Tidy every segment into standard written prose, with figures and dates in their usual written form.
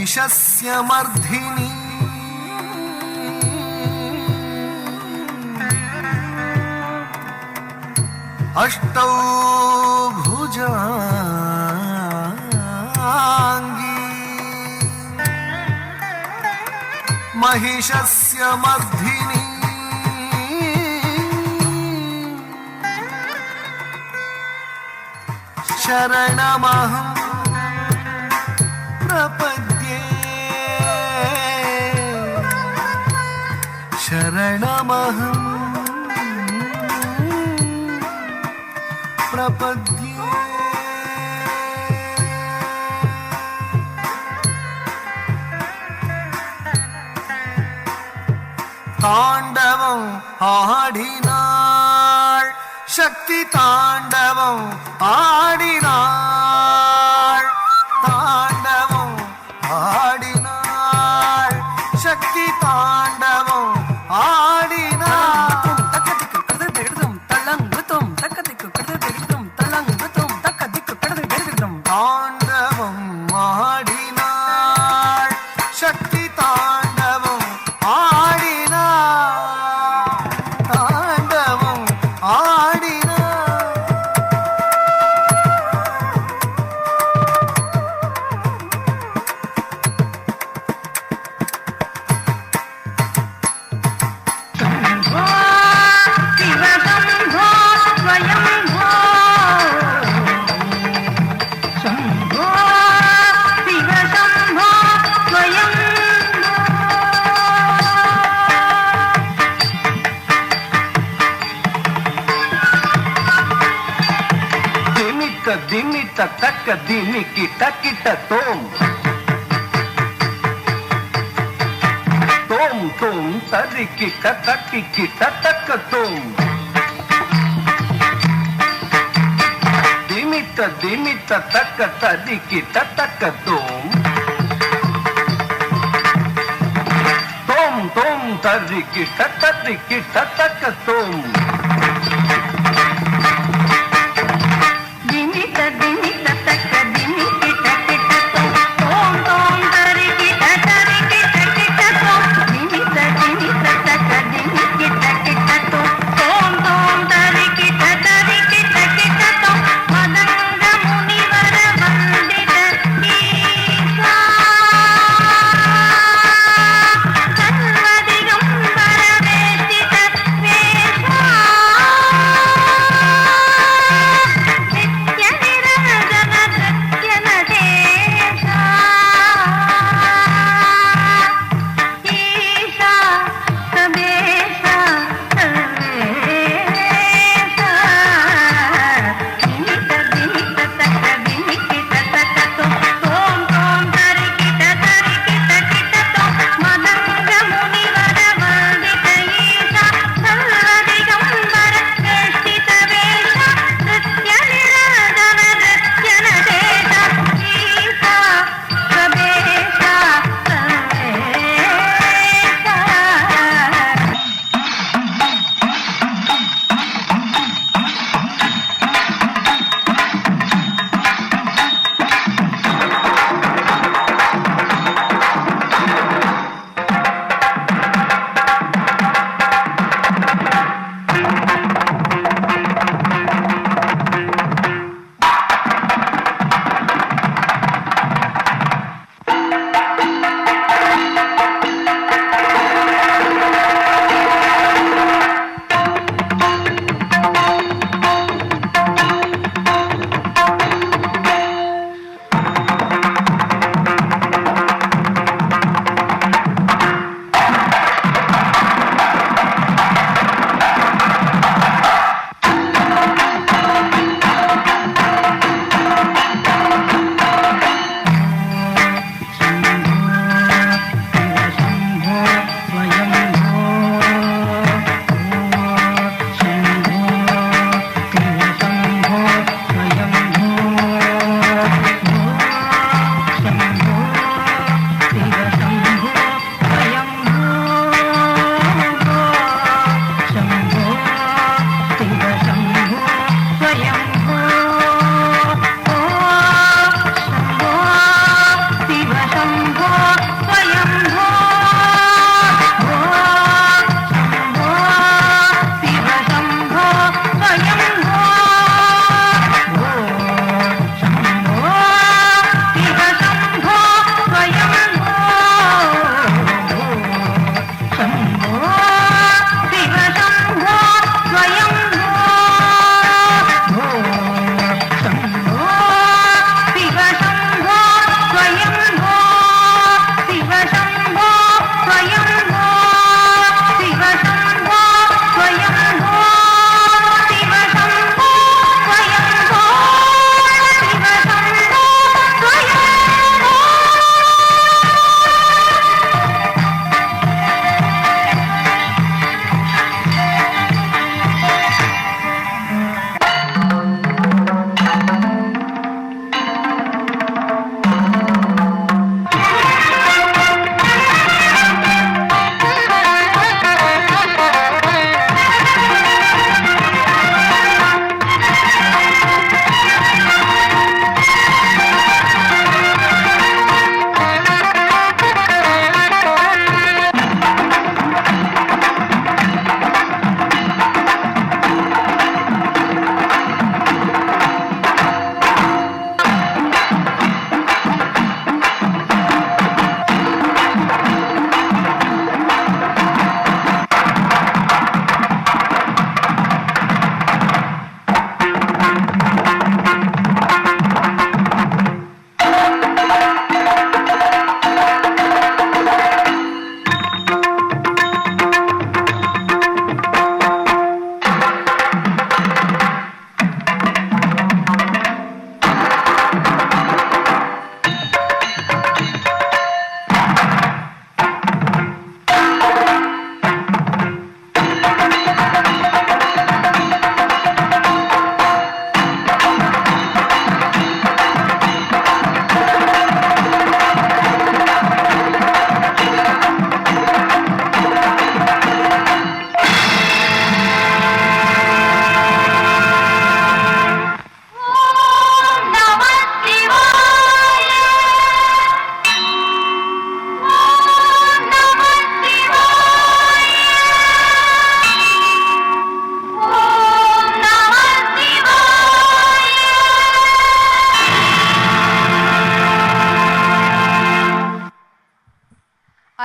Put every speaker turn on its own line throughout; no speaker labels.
महिषस्य मर्धिनी अष्टौ भुजांगी महिषस्य मर्धिनी शरणमहं प्रपद्ये शरणमहं प्रपद्ये तांडवं आडिनाळ शक्ति तांडवं आडिनाळ तांडवं आडिनाळ शक्ति तांडवं आडिनाळ तांडवं आडिनाळ शक्ति तांडवं आडिनाळ तांडवं आडिनाळ
दिमित तक दिमिकी टकिट तोम तोम तोम तरिकी टकिकी टक तोम दिमित तक तरिकी टक तोम तोम तोम तरिकी टक तोम
सर्वदिगंबर वेष्टित वेश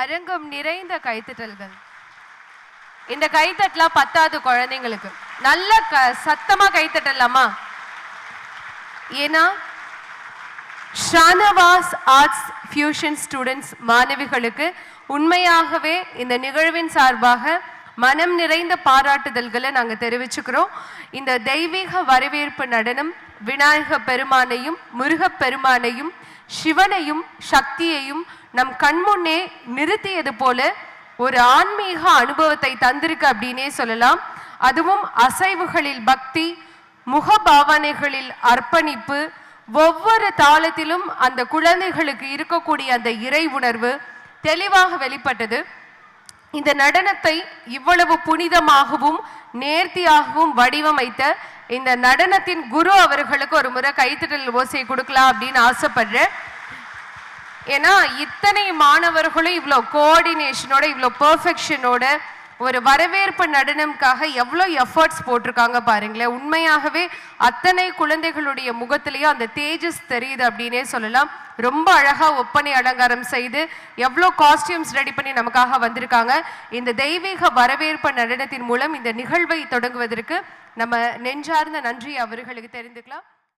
அரங்கம் நிறைந்த கைத்தட்டல்கள். இந்த கைத்தட்டலாம் பத்தாது குழந்தைங்களுக்கு. நல்ல சத்தமா கைத்தட்டலாமா? ஏன்னா ஷானவாஸ் ஆர்ட்ஸ் ஃபியூஷன் ஸ்டூடெண்ட்ஸ் மாணவிகளுக்கு உண்மையாகவே இந்த நிகழ்வின் சார்பாக மனம் நிறைந்த பாராட்டுதல்களை நாங்கள் தெரிவிச்சுக்கிறோம். இந்த தெய்வீக வரவேற்பு நடனம் விநாயக பெருமானையும் முருகப் பெருமானையும் சிவனையும் சக்தியையும் நம் கண்முன்னே நிறுத்தியது போல ஒரு ஆன்மீக அனுபவத்தை தந்திருக்கு அப்படின்னே சொல்லலாம். அதுவும் அசைவுகளில் பக்தி, முகபாவனைகளில் அர்ப்பணிப்பு, ஒவ்வொரு தாளத்திலும் அந்த குழந்தைகளுக்கு இருக்கக்கூடிய அந்த இறை உணர்வு தெளிவாக வெளிப்பட்டது. இந்த நடனத்தை இவ்வளவு புனிதமாகவும் நேர்த்தியாகவும் வடிவமைத்த இந்த நடனத்தின் குரு அவர்களுக்கு ஒரு முறை கைத்தட்டல் ஓசை கொடுக்கலாம் அப்படின்னு ஆசைப்படுறேன். ஏன்னா இத்தனை மாணவர்களும் இவ்வளோ கோஆர்டினேஷனோட இவ்வளோ பெர்ஃபெக்ஷனோட ஒரு வரவேற்பு நடனம்காக எவ்வளோ எஃபர்ட்ஸ் போட்டிருக்காங்க பாருங்களேன். உண்மையாகவே அத்தனை குழந்தைகளுடைய முகத்திலையும் அந்த தேஜஸ் தெரியுது அப்படின்னே சொல்லலாம். ரொம்ப அழகாக ஒப்பனை அலங்காரம் செய்து எவ்வளோ காஸ்டியூம்ஸ் ரெடி பண்ணி நமக்காக வந்திருக்காங்க. இந்த தெய்வீக வரவேற்பு நடனத்தின் மூலம் இந்த நிகழ்வை தொடங்குவதற்கு நம்ம நெஞ்சார்ந்த நன்றி அவர்களுக்கு தெரிந்துக்கலாம்.